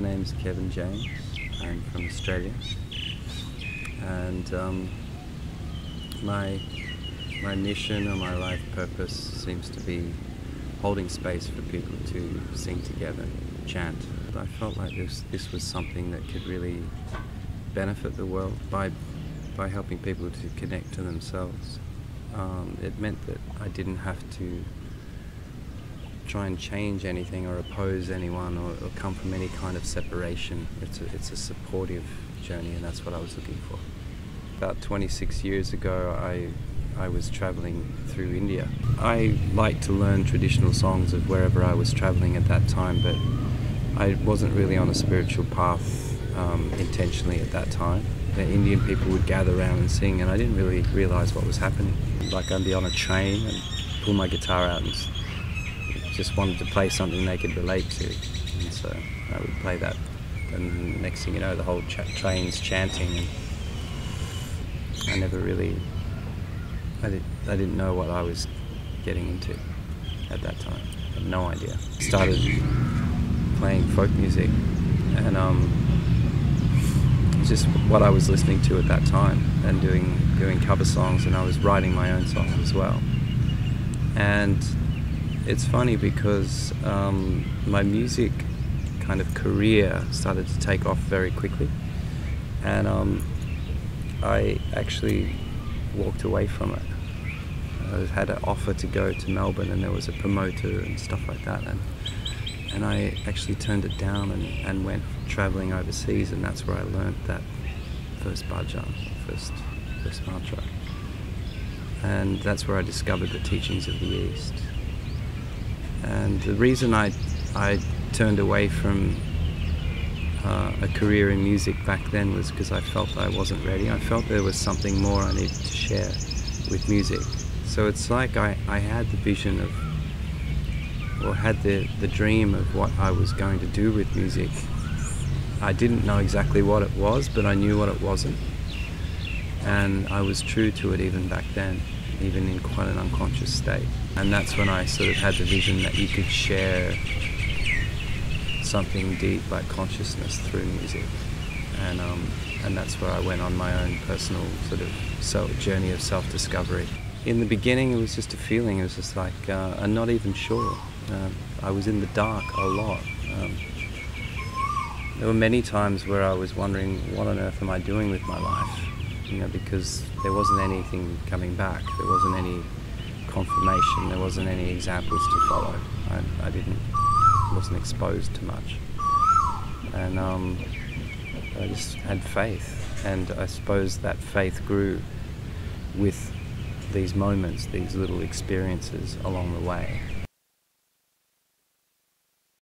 My name's Kevin James. I'm from Australia, and my mission or my life purpose seems to be holding space for people to sing together, chant. I felt like this was something that could really benefit the world by helping people to connect to themselves. It meant that I didn't have to try and change anything or oppose anyone or come from any kind of separation. It's a supportive journey, and that's what I was looking for. About 26 years ago, I was traveling through India. I liked to learn traditional songs of wherever I was traveling at that time, but I wasn't really on a spiritual path intentionally at that time. The Indian people would gather around and sing, and I didn't really realize what was happening. Like, I'd be on a train and pull my guitar out and just wanted to play something they could relate to, and so I would play that, and the next thing you know, the whole train's chanting, and I never really, I didn't know what I was getting into at that time. I had no idea. Started playing folk music, and it's just what I was listening to at that time, and doing cover songs, and I was writing my own songs as well. And it's funny because my music kind of career started to take off very quickly, and I actually walked away from it. I had an offer to go to Melbourne, and there was a promoter and stuff like that, and I actually turned it down and went travelling overseas, and that's where I learned that first Bhajan, first mantra, and that's where I discovered the teachings of the East. And the reason I turned away from a career in music back then was because I felt I wasn't ready. I felt there was something more I needed to share with music. So it's like I had the vision of, or had the dream of what I was going to do with music. I didn't know exactly what it was, but I knew what it wasn't. And I was true to it even back then, even in quite an unconscious state. And that's when I sort of had the vision that you could share something deep like consciousness through music. And that's where I went on my own personal sort of journey of self-discovery. In the beginning, it was just a feeling. It was just like, I'm not even sure. I was in the dark a lot. There were many times where I was wondering, what on earth am I doing with my life? Because there wasn't anything coming back. There wasn't any confirmation. There wasn't any examples to follow. I wasn't exposed to much. And I just had faith. And I suppose that faith grew with these moments, these little experiences along the way.